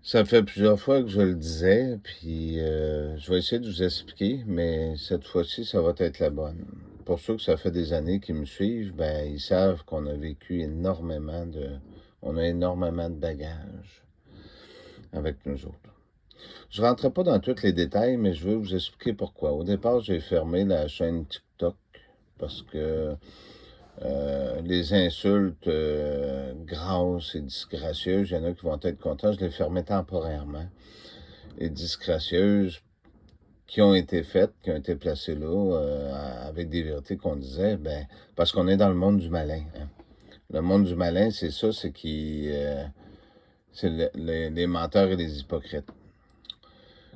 Ça fait plusieurs fois que je le disais, puis je vais essayer de vous expliquer, mais cette fois-ci, ça va être la bonne. Pour ceux que ça fait des années qui me suivent, ben ils savent qu'on a vécu on a énormément de bagages avec nous autres. Je ne rentrerai pas dans tous les détails, mais je veux vous expliquer pourquoi. Au départ, j'ai fermé la chaîne TikTok parce que les insultes grasses et disgracieuses, il y en a qui vont être contents, je les fermais temporairement. Et disgracieuses qui ont été faites, qui ont été placées là, avec des vérités qu'on disait, ben, parce qu'on est dans le monde du malin. Hein. Le monde du malin, c'est ça, c'est les menteurs et les hypocrites.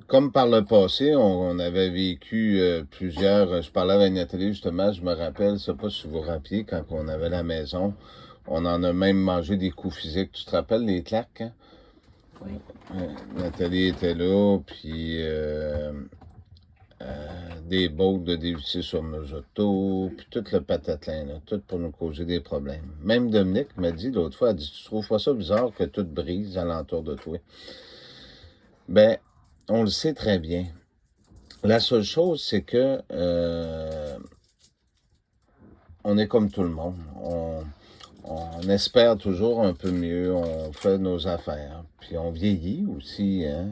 Comme par le passé, on avait vécu je parlais avec Nathalie justement, je me rappelle, je sais pas si vous vous rappelez, quand on avait la maison, on en a même mangé des coups physiques. Tu te rappelles les claques, hein? Oui. Nathalie était là, puis des bottes de dévisser sur nos autos, puis tout le patatin, là, tout pour nous causer des problèmes. Même Dominique m'a dit l'autre fois, elle dit, tu trouves pas ça bizarre que tout brise alentour de toi? Ben, on le sait très bien. La seule chose, c'est que on est comme tout le monde. On espère toujours un peu mieux, on fait nos affaires. Puis on vieillit aussi, hein?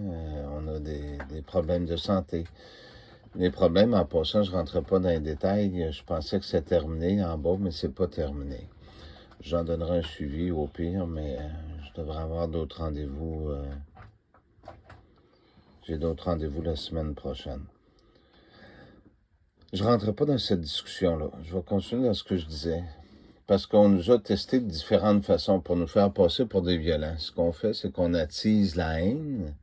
On a des problèmes de santé. Les problèmes, en passant, je ne rentrerai pas dans les détails. Je pensais que c'était terminé en bas, mais c'est pas terminé. J'en donnerai un suivi au pire, mais je devrais avoir d'autres rendez-vous. J'ai d'autres rendez-vous la semaine prochaine. Je ne rentrerai pas dans cette discussion-là. Je vais continuer dans ce que je disais. Parce qu'on nous a testé de différentes façons pour nous faire passer pour des violents. Ce qu'on fait, c'est qu'on attise la haine,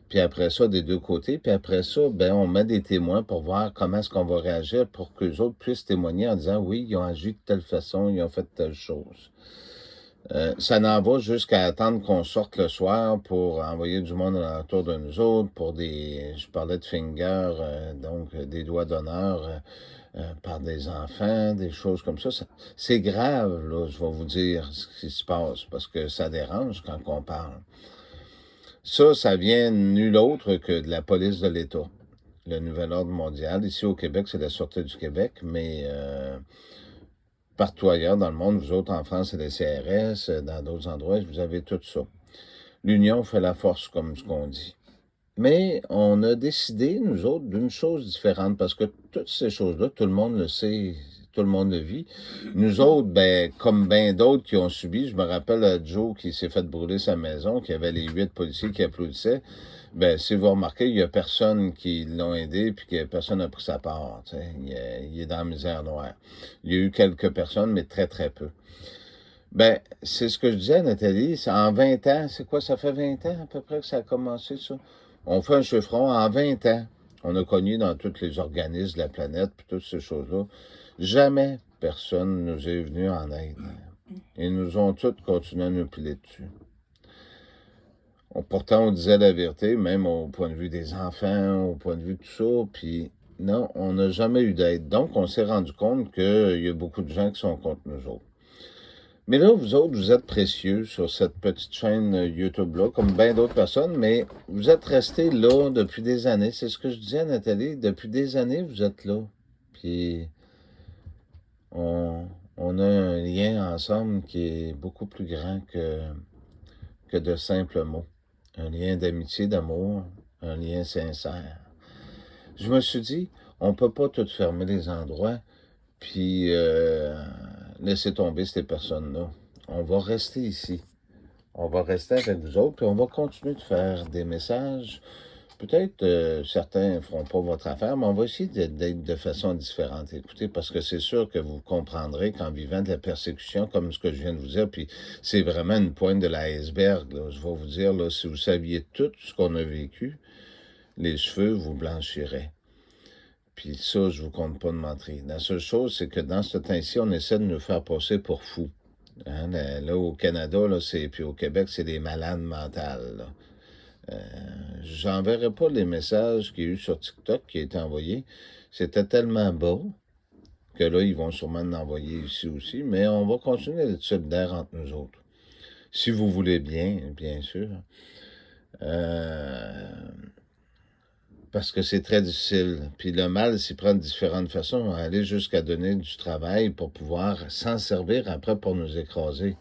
puis après ça, des deux côtés, puis après ça, ben, on met des témoins pour voir comment est-ce qu'on va réagir pour que les autres puissent témoigner en disant, oui, ils ont agi de telle façon, ils ont fait telle chose. Ça n'en va jusqu'à attendre qu'on sorte le soir pour envoyer du monde autour de nous autres, je parlais de finger, donc des doigts d'honneur par des enfants, des choses comme ça. C'est grave, là, je vais vous dire ce qui se passe, parce que ça dérange quand on parle. Ça vient nul autre que de la police de l'État. Le nouvel ordre mondial. Ici au Québec, c'est la Sûreté du Québec, mais partout ailleurs dans le monde, vous autres en France, c'est les CRS, dans d'autres endroits, vous avez tout ça. L'union fait la force, comme ce qu'on dit. Mais on a décidé, nous autres, d'une chose différente, parce que toutes ces choses-là, tout le monde le sait, tout le monde le vit. Nous autres, ben, comme bien d'autres qui ont subi, je me rappelle Joe qui s'est fait brûler sa maison, qui avait les 8 policiers qui applaudissaient. Ben, si vous remarquez, il n'y a personne qui l'ont aidé, puis que personne n'a pris sa part. Il est dans la misère noire. Il y a eu quelques personnes, mais très, très peu. Ben, c'est ce que je disais, Nathalie, c'est en 20 ans, c'est quoi, ça fait 20 ans à peu près que ça a commencé, ça? On fait un chiffron, en 20 ans, on a connu dans tous les organismes de la planète, puis toutes ces choses-là, jamais personne nous est venu en aide. Ils nous ont tous continué à nous piler dessus. Pourtant, on disait la vérité, même au point de vue des enfants, au point de vue de tout ça, puis non, on n'a jamais eu d'aide. Donc, on s'est rendu compte qu'il y a beaucoup de gens qui sont contre nous autres. Mais là, vous autres, vous êtes précieux sur cette petite chaîne YouTube-là, comme bien d'autres personnes, mais vous êtes restés là depuis des années. C'est ce que je disais à Nathalie. Depuis des années, vous êtes là. Puis, on, on a un lien ensemble qui est beaucoup plus grand que de simples mots. Un lien d'amitié, d'amour, un lien sincère. Je me suis dit, on peut pas tout fermer les endroits, puis laisser tomber ces personnes-là. On va rester ici. On va rester avec vous autres, puis on va continuer de faire des messages. Peut-être certains ne feront pas votre affaire, mais on va essayer d'être de façon différente. Écoutez, parce que c'est sûr que vous comprendrez qu'en vivant de la persécution, comme ce que je viens de vous dire, puis c'est vraiment une pointe de l'iceberg, là, je vais vous dire, là, si vous saviez tout ce qu'on a vécu, les cheveux vous blanchiraient. Puis ça, je vous compte pas de mentir. La seule chose, c'est que dans ce temps-ci, on essaie de nous faire passer pour fous. Hein, là, au Canada, là, puis au Québec, c'est des malades mentales. Là. J'enverrai pas les messages qu'il y a eu sur TikTok qui a été envoyés. C'était tellement beau que là, ils vont sûrement en envoyer ici aussi, mais on va continuer d'être solidaires entre nous autres. Si vous voulez bien, bien sûr. euh, parce que c'est très difficile. Puis le mal s'y prend de différentes façons, aller jusqu'à donner du travail pour pouvoir s'en servir après pour nous écraser.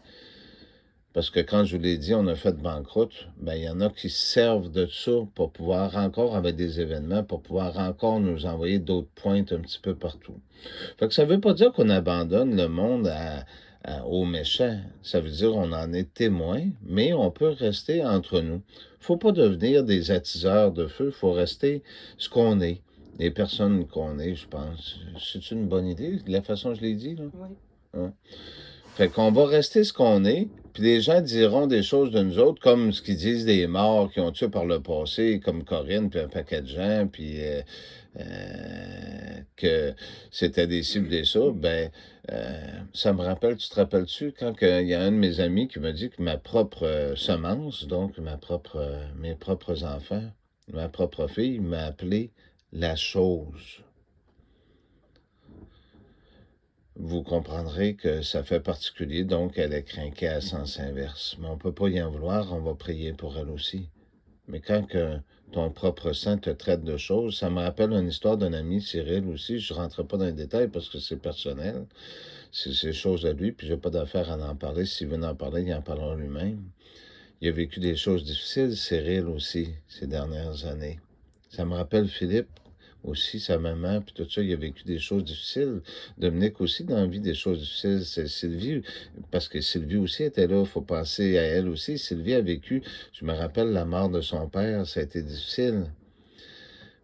Parce que quand je vous l'ai dit, on a fait banqueroute, ben il y en a qui servent de ça pour pouvoir encore, avec des événements, pour pouvoir encore nous envoyer d'autres pointes un petit peu partout. Fait que ça veut pas dire qu'on abandonne le monde aux méchants. Ça veut dire qu'on en est témoin, mais on peut rester entre nous. Faut pas devenir des attiseurs de feu, faut rester ce qu'on est. Les personnes qu'on est, je pense. C'est une bonne idée, de la façon dont je l'ai dit, là? Oui. Hein? Fait qu'on va rester ce qu'on est, puis les gens diront des choses de nous autres, comme ce qu'ils disent des morts qui ont tué par le passé, comme Corinne, puis un paquet de gens, puis que c'était des cibles des ça. Ben, ça me rappelle, tu te rappelles-tu, quand il y a un de mes amis qui m'a dit que ma propre semence, donc mes propres enfants, ma propre fille, m'a appelé la chose. Vous comprendrez que ça fait particulier, donc elle est crinquée à sens inverse. Mais on ne peut pas y en vouloir, on va prier pour elle aussi. Mais quand que ton propre sang te traite de choses, ça me rappelle une histoire d'un ami, Cyril aussi, je ne rentre pas dans les détails parce que c'est personnel, c'est chose à lui, puis j'ai pas d'affaire à en parler. S'il veut en parler, il en parlera lui-même. Il a vécu des choses difficiles, Cyril aussi, ces dernières années. Ça me rappelle Philippe aussi, sa maman, puis tout ça, il a vécu des choses difficiles. Dominique aussi, dans la vie, des choses difficiles. C'est Sylvie, parce que Sylvie aussi était là, il faut penser à elle aussi. Sylvie a vécu, je me rappelle, la mort de son père, ça a été difficile.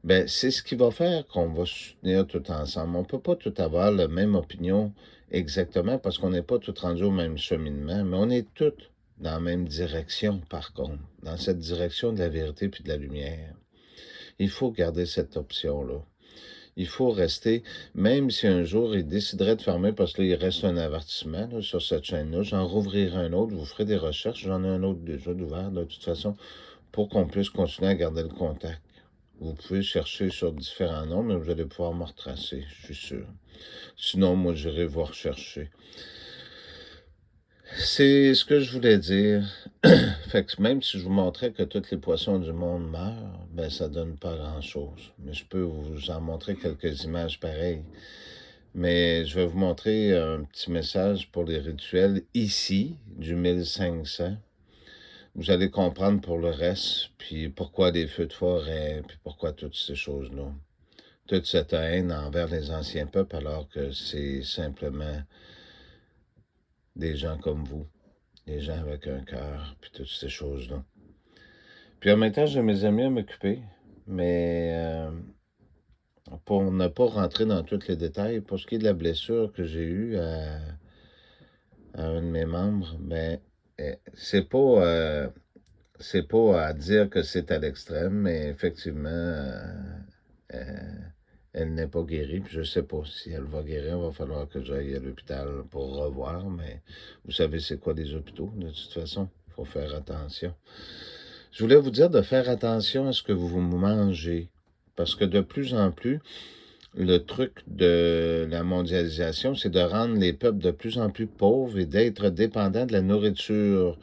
Ben, c'est ce qui va faire qu'on va se soutenir tout ensemble. On ne peut pas tout avoir la même opinion exactement parce qu'on n'est pas tous rendus au même cheminement, mais on est tous dans la même direction, par contre, dans cette direction de la vérité puis de la lumière. Il faut garder cette option-là. Il faut rester, même si un jour il déciderait de fermer, parce que là, il reste un avertissement là, sur cette chaîne-là, j'en rouvrirai un autre, vous ferez des recherches, j'en ai un autre déjà d'ouvert, de toute façon, pour qu'on puisse continuer à garder le contact. Vous pouvez chercher sur différents noms, mais vous allez pouvoir me retracer, je suis sûr. Sinon, moi, j'irai vous rechercher. C'est ce que je voulais dire. Fait que même si je vous montrais que tous les poissons du monde meurent, ben ça donne pas grand-chose. Mais je peux vous en montrer quelques images pareilles. Mais je vais vous montrer un petit message pour les rituels ici, du 1500. Vous allez comprendre pour le reste, puis pourquoi les feux de forêt, puis pourquoi toutes ces choses-là. Toute cette haine envers les anciens peuples, alors que c'est simplement des gens comme vous, des gens avec un cœur, puis toutes ces choses-là. Puis en même temps, j'ai mes amis à m'occuper, mais pour ne pas rentrer dans tous les détails, pour ce qui est de la blessure que j'ai eue à un de mes membres, ben, c'est pas à dire que c'est à l'extrême, mais effectivement, elle n'est pas guérie. Puis je sais pas si elle va guérir. Il va falloir que j'aille à l'hôpital pour revoir, mais vous savez c'est quoi les hôpitaux, de toute façon. Il faut faire attention. Je voulais vous dire de faire attention à ce que vous mangez, parce que de plus en plus, le truc de la mondialisation, c'est de rendre les peuples de plus en plus pauvres et d'être dépendants de la nourriture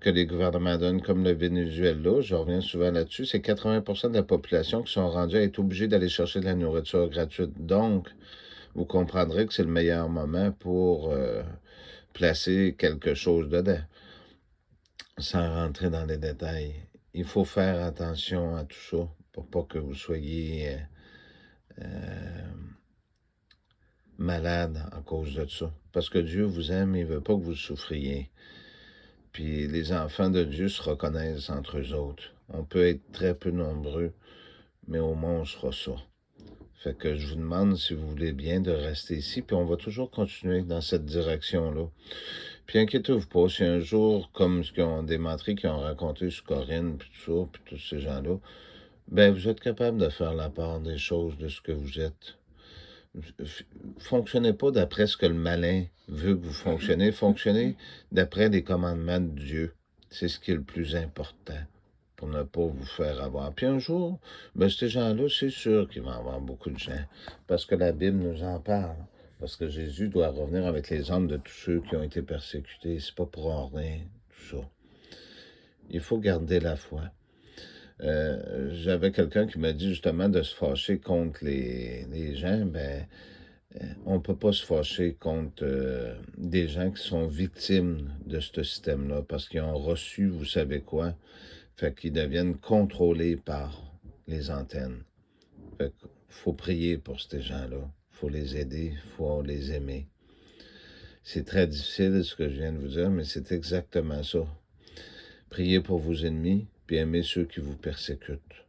que les gouvernements donnent, comme le Venezuela. Je reviens souvent là-dessus. C'est 80% de la population qui sont rendus à être obligés d'aller chercher de la nourriture gratuite. Donc, vous comprendrez que c'est le meilleur moment pour placer quelque chose dedans, sans rentrer dans les détails. Il faut faire attention à tout ça pour pas que vous soyez malade à cause de ça. Parce que Dieu vous aime, il veut pas que vous souffriez. Puis les enfants de Dieu se reconnaissent entre eux autres. On peut être très peu nombreux, mais au moins on sera ça. Fait que je vous demande si vous voulez bien de rester ici, puis on va toujours continuer dans cette direction-là. Puis inquiétez-vous pas, si un jour, comme ce qu'ils ont démontré, qu'ils ont raconté sur Corinne, puis tout ça, puis tous ces gens-là, ben vous êtes capable de faire la part des choses de ce que vous êtes. Fonctionnez pas d'après ce que le malin veut que vous fonctionnez. Fonctionnez d'après les commandements de Dieu. C'est ce qui est le plus important pour ne pas vous faire avoir. Puis un jour, ben ces gens-là, c'est sûr qu'il va y avoir beaucoup de gens. Parce que la Bible nous en parle. Parce que Jésus doit revenir avec les âmes de tous ceux qui ont été persécutés. C'est pas pour rien, tout ça. Il faut garder la foi. J'avais quelqu'un qui m'a dit justement de se fâcher contre les gens. On ne peut pas se fâcher contre des gens qui sont victimes de ce système-là parce qu'ils ont reçu, vous savez quoi, fait qu'ils deviennent contrôlés par les antennes. Fait qu'il faut prier pour ces gens-là. Il faut les aider, il faut les aimer. C'est très difficile ce que je viens de vous dire, mais c'est exactement ça. Priez pour vos ennemis, puis aimez ceux qui vous persécutent.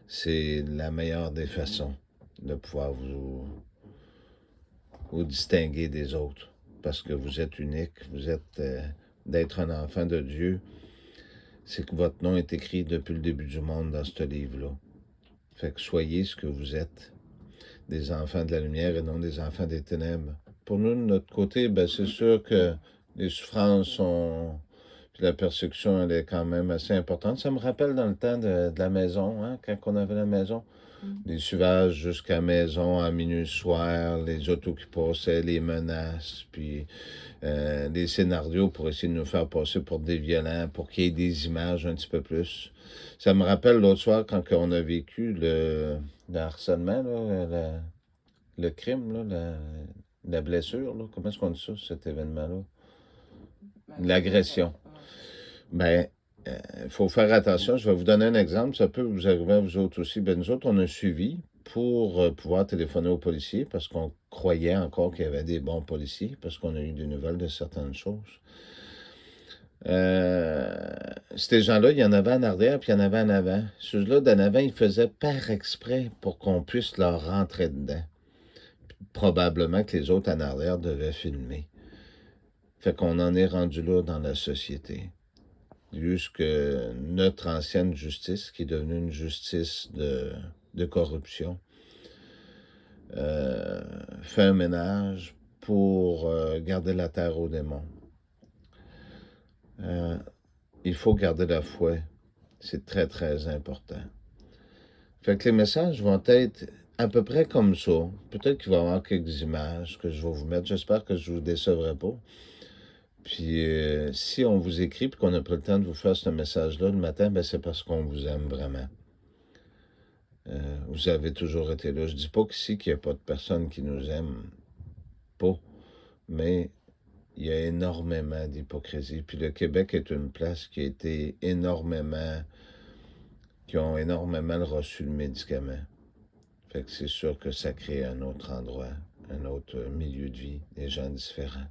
C'est la meilleure des façons de pouvoir vous distinguer des autres. Parce que vous êtes unique, vous êtes d'être un enfant de Dieu. C'est que votre nom est écrit depuis le début du monde dans ce livre-là. Fait que soyez ce que vous êtes, des enfants de la lumière et non des enfants des ténèbres. Pour nous, de notre côté, c'est sûr que les souffrances sont... Puis la persécution, elle est quand même assez importante. Ça me rappelle dans le temps de la maison, hein, quand on avait la maison. Les suivages jusqu'à la maison à minuit le soir, les autos qui passaient, les menaces, puis les scénarios pour essayer de nous faire passer pour des violents, pour qu'il y ait des images un petit peu plus. Ça me rappelle l'autre soir quand on a vécu le harcèlement, là, le crime, là, la blessure, là. Comment est-ce qu'on dit ça, cet événement-là? L'agression. Ben, il faut faire attention. Je vais vous donner un exemple. Ça peut vous arriver à vous autres aussi. Nous autres, on a suivi pour pouvoir téléphoner aux policiers parce qu'on croyait encore qu'il y avait des bons policiers, parce qu'on a eu des nouvelles de certaines choses. Ces gens-là, il y en avait en arrière, puis il y en avait en avant. Ceux-là d'en avant, ils faisaient par exprès pour qu'on puisse leur rentrer dedans. Probablement que les autres en arrière devaient filmer. Fait qu'on en est rendu là dans la société. Jusque notre ancienne justice, qui est devenue une justice de corruption, fait un ménage pour garder la terre aux démons. Il faut garder la foi. C'est très, très important. Fait que les messages vont être à peu près comme ça. Peut-être qu'il va y avoir quelques images que je vais vous mettre. J'espère que je ne vous décevrai pas. Puis si on vous écrit et qu'on n'a pas le temps de vous faire ce message-là le matin, c'est parce qu'on vous aime vraiment. Vous avez toujours été là. Je dis pas qu'ici qu'il n'y a pas de personnes qui nous aiment pas, mais il y a énormément d'hypocrisie. Puis le Québec est une place qui a été qui ont énormément reçu le médicament. Fait que c'est sûr que ça crée un autre endroit, un autre milieu de vie, des gens différents.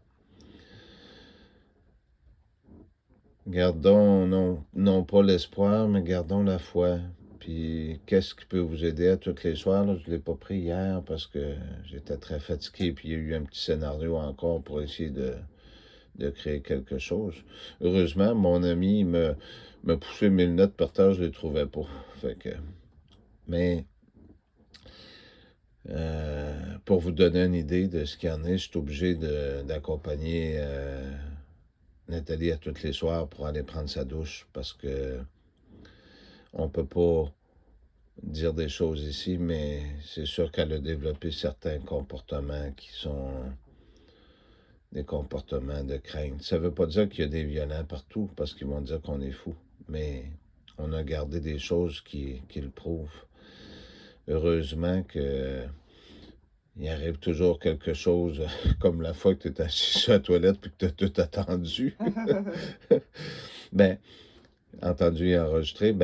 Gardons non pas l'espoir, mais gardons la foi. Puis, qu'est-ce qui peut vous aider à tous les soirs? Là, je ne l'ai pas pris hier parce que j'étais très fatigué. Puis, il y a eu un petit scénario encore pour essayer de créer quelque chose. Heureusement, mon ami m'a poussé mes lunettes par terre, je ne les trouvais pas. Fait que... Mais, pour vous donner une idée de ce qu'il y en est, je suis obligé d'accompagner Nathalie à tous les soirs pour aller prendre sa douche parce que on peut pas dire des choses ici, mais c'est sûr qu'elle a développé certains comportements qui sont des comportements de crainte. Ça ne veut pas dire qu'il y a des violents partout, parce qu'ils vont dire qu'on est fou, mais on a gardé des choses qui le prouvent. Heureusement que il arrive toujours quelque chose, comme la fois que tu es assis sur la toilette et que tu as tout attendu. Entendu et enregistré,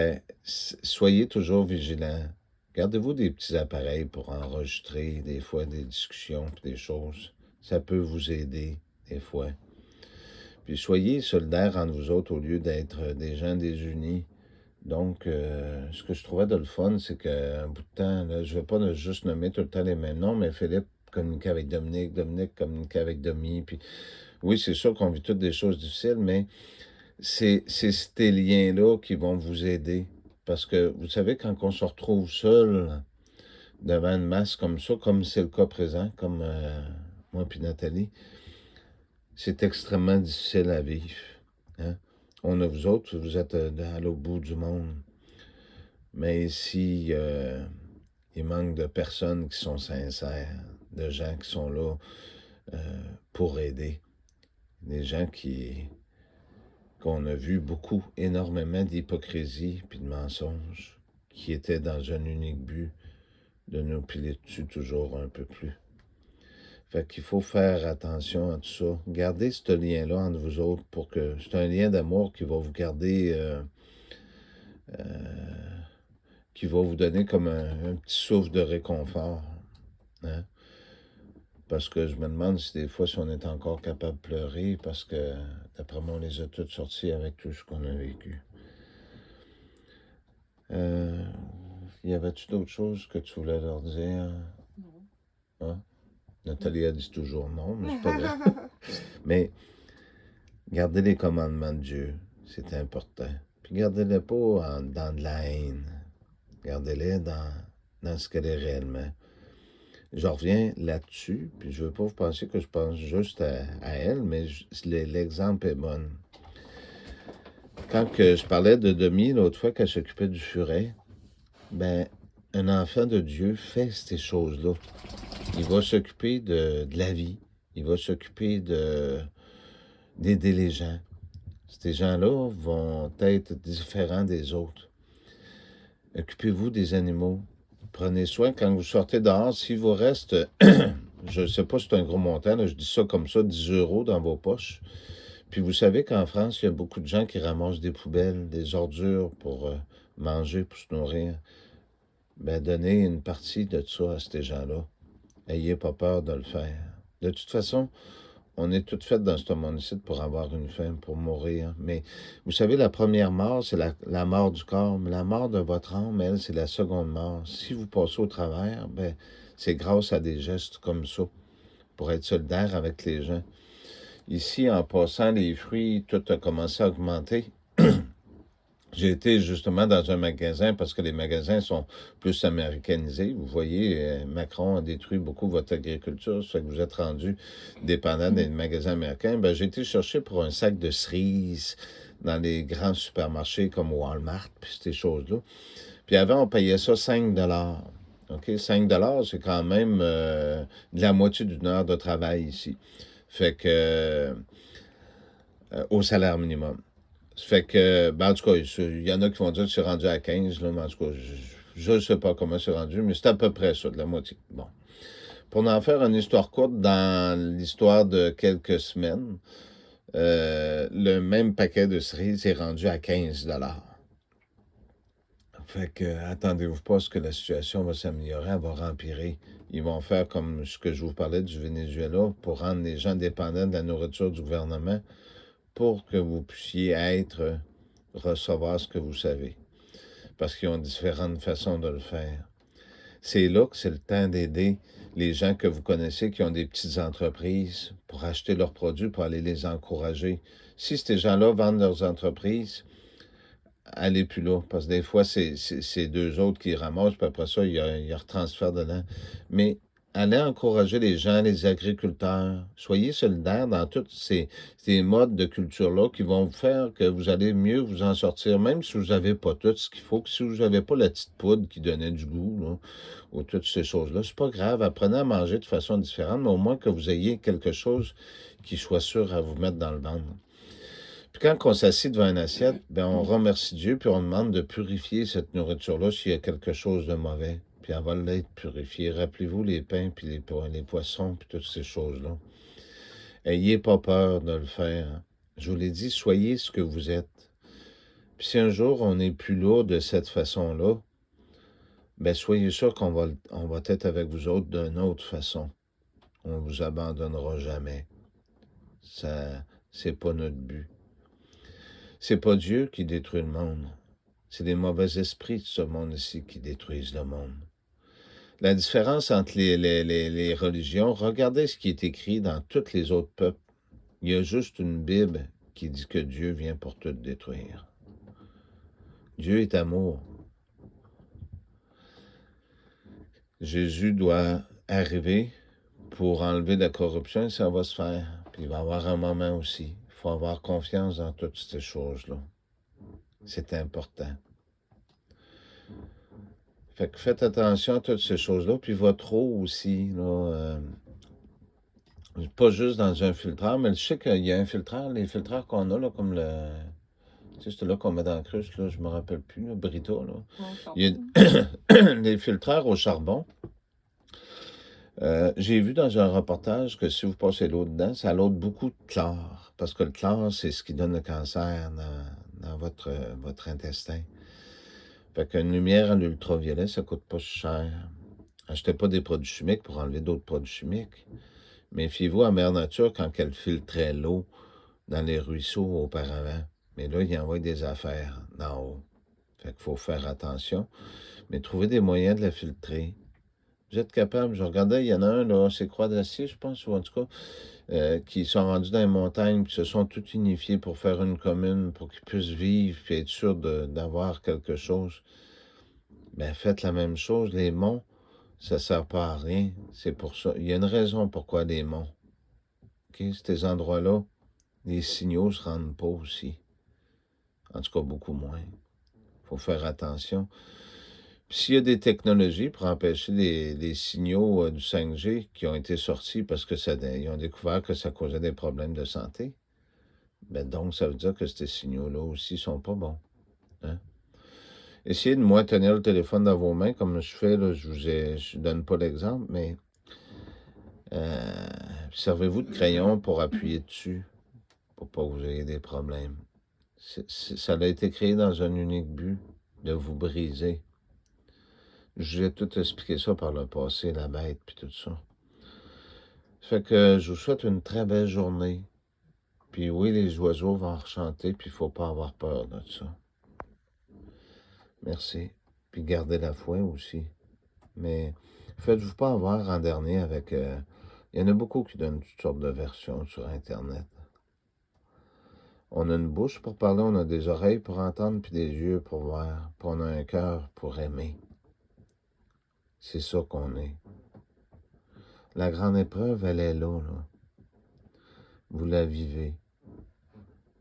soyez toujours vigilants. Gardez-vous des petits appareils pour enregistrer des fois des discussions et des choses. Ça peut vous aider des fois. Puis soyez solidaires entre vous autres au lieu d'être des gens désunis. Donc, ce que je trouvais de le fun, c'est qu'un bout de temps, là, je ne vais pas juste nommer tout le temps les mêmes noms, mais Philippe communiquait avec Dominique, Dominique communiquait avec Domi. Puis oui, c'est sûr qu'on vit toutes des choses difficiles, mais c'est ces liens-là qui vont vous aider. Parce que, vous savez, quand on se retrouve seul devant une masse comme ça, comme c'est le cas présent, comme moi et Nathalie, c'est extrêmement difficile à vivre. Hein? On a vous autres, vous êtes à l'autre bout du monde. Mais ici, il manque de personnes qui sont sincères, de gens qui sont là pour aider. Des gens qui qu'on a vu beaucoup, énormément d'hypocrisie puis de mensonges qui étaient dans un unique but de nous piler dessus toujours un peu plus. Fait qu'il faut faire attention à tout ça. Gardez ce lien-là entre vous autres pour que... C'est un lien d'amour qui va vous garder... qui va vous donner comme un petit souffle de réconfort. Hein? Parce que je me demande si des fois, si on est encore capable de pleurer, parce que, d'après moi, on les a toutes sortis avec tout ce qu'on a vécu. Y avait-tu d'autres choses que tu voulais leur dire? Non. Hein? Nathalie a dit toujours non, mais c'est pas grave. Mais gardez les commandements de Dieu, c'est important. Puis gardez-les pas dans de la haine. Gardez-les dans ce qu'elle est réellement. Je reviens là-dessus, puis je veux pas vous penser que je pense juste à elle, mais l'exemple est bon. Quand que je parlais de Demi l'autre fois qu'elle s'occupait du furet, ben, un enfant de Dieu fait ces choses-là. Il va s'occuper de la vie. Il va s'occuper d'aider les gens. Ces gens-là vont être différents des autres. Occupez-vous des animaux. Prenez soin quand vous sortez dehors. S'il vous reste, je ne sais pas si c'est un gros montant, là, je dis ça comme ça, 10 euros dans vos poches. Puis vous savez qu'en France, il y a beaucoup de gens qui ramassent des poubelles, des ordures pour manger, pour se nourrir. Ben, donnez une partie de ça à ces gens-là. Ayez pas peur de le faire. De toute façon, on est toutes faites dans ce monde-ci pour avoir une fin, pour mourir. Mais vous savez, la première mort, c'est la mort du corps. Mais la mort de votre âme, elle, c'est la seconde mort. Si vous passez au travers, ben, c'est grâce à des gestes comme ça, pour être solidaire avec les gens. Ici, en passant les fruits, tout a commencé à augmenter. J'ai été justement dans un magasin parce que les magasins sont plus américanisés. Vous voyez, Macron a détruit beaucoup votre agriculture, ça fait que vous êtes rendu dépendant des magasins américains. Ben, j'ai été chercher pour un sac de cerises dans les grands supermarchés comme Walmart, puis ces choses-là. Puis avant, on payait ça 5 OK? 5 c'est quand même de la moitié d'une heure de travail ici. Fait que au salaire minimum. Fait que, ben, en tout cas, il y en a qui vont dire que c'est rendu à 15, là, mais en tout cas, je ne sais pas comment c'est rendu, mais c'est à peu près ça, de la moitié. Bon. Pour en faire une histoire courte, dans l'histoire de quelques semaines, le même paquet de cerises est rendu à 15 $. Fait que, attendez-vous pas à ce que la situation va s'améliorer, elle va empirer. Ils vont faire comme ce que je vous parlais du Venezuela pour rendre les gens dépendants de la nourriture du gouvernement pour que vous puissiez recevoir ce que vous savez. Parce qu'ils ont différentes façons de le faire. C'est là que c'est le temps d'aider les gens que vous connaissez qui ont des petites entreprises pour acheter leurs produits, pour aller les encourager. Si ces gens-là vendent leurs entreprises, allez plus là, parce que des fois, c'est deux autres qui ramassent, puis après ça, il y a un retransfert dedans. Mais allez encourager les gens, les agriculteurs. Soyez solidaires dans tous ces modes de culture-là qui vont faire que vous allez mieux vous en sortir, même si vous n'avez pas tout ce qu'il faut, que si vous n'avez pas la petite poudre qui donnait du goût, là, ou toutes ces choses-là. C'est pas grave, apprenez à manger de façon différente, mais au moins que vous ayez quelque chose qui soit sûr à vous mettre dans le ventre. Puis quand on s'assied devant une assiette, ben on remercie Dieu, puis on demande de purifier cette nourriture-là s'il y a quelque chose de mauvais. Puis elle va l'être purifiée. Rappelez-vous les pains, puis les poissons, puis toutes ces choses-là. Ayez pas peur de le faire. Je vous l'ai dit, soyez ce que vous êtes. Puis si un jour on n'est plus là de cette façon-là, ben soyez sûr on va être avec vous autres d'une autre façon. On ne vous abandonnera jamais. Ça, c'est pas notre but. C'est pas Dieu qui détruit le monde. C'est les mauvais esprits de ce monde-ci qui détruisent le monde. La différence entre les religions, regardez ce qui est écrit dans tous les autres peuples. Il y a juste une Bible qui dit que Dieu vient pour tout détruire. Dieu est amour. Jésus doit arriver pour enlever la corruption et ça va se faire. Puis il va y avoir un moment aussi. Il faut avoir confiance dans toutes ces choses-là. C'est important. Fait que faites attention à toutes ces choses-là. Puis votre eau aussi, là, pas juste dans un filtreur, mais je sais qu'il y a un filtreur, les filtreurs qu'on a, là, comme Tu sais, c'est là qu'on met dans la cruche, là, je me rappelle plus, là, Brita, là. Ouais, Il charbon. y a des filtreurs au charbon. J'ai vu dans un reportage que si vous passez l'eau dedans, ça l'ôte beaucoup de chlore. Parce que le chlore, c'est ce qui donne le cancer dans votre intestin. Fait qu'une lumière à l'ultraviolet, ça coûte pas cher. Achetez pas des produits chimiques pour enlever d'autres produits chimiques. Méfiez-vous à Mère Nature quand elle filtrait l'eau dans les ruisseaux auparavant. Mais là, il envoie des affaires d'en haut. Fait qu'il faut faire attention. Mais trouver des moyens de la filtrer. Vous êtes capable, je regardais, il y en a un, là, c'est Croix d'Acier, je pense, ou en tout cas, qui sont rendus dans les montagnes, qui se sont tous unifiés pour faire une commune, pour qu'ils puissent vivre, puis être sûrs d'avoir quelque chose. Ben, faites la même chose, les monts, ça ne sert pas à rien. C'est pour ça. Il y a une raison pourquoi les monts. OK? Ces endroits-là, les signaux ne se rendent pas aussi. En tout cas, beaucoup moins. Il faut faire attention. Puis s'il y a des technologies pour empêcher les signaux du 5G qui ont été sortis parce que ils ont découvert que ça causait des problèmes de santé, ben donc ça veut dire que ces signaux-là aussi sont pas bons. Hein? Essayez de moins tenir le téléphone dans vos mains comme je fais, là, je donne pas l'exemple, mais servez-vous de crayon pour appuyer dessus, pour pas que vous ayez des problèmes. Ça a été créé dans un unique but, de vous briser. J'ai tout expliqué ça par le passé, la bête, puis tout ça. Fait que je vous souhaite une très belle journée. Puis oui, les oiseaux vont rechanter, puis il faut pas avoir peur de ça. Merci. Puis gardez la foi aussi. Mais faites-vous pas avoir en dernier avec... il y en a beaucoup qui donnent toutes sortes de versions sur Internet. On a une bouche pour parler, on a des oreilles pour entendre, puis des yeux pour voir, puis on a un cœur pour aimer. C'est ça qu'on est. La grande épreuve, elle est là, là. Vous la vivez.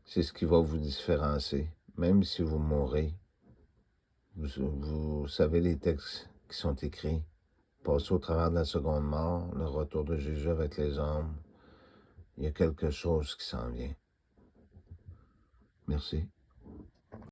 C'est ce qui va vous différencier. Même si vous mourrez, vous savez les textes qui sont écrits. Passez au travers de la seconde mort, le retour de Jésus avec les hommes. Il y a quelque chose qui s'en vient. Merci.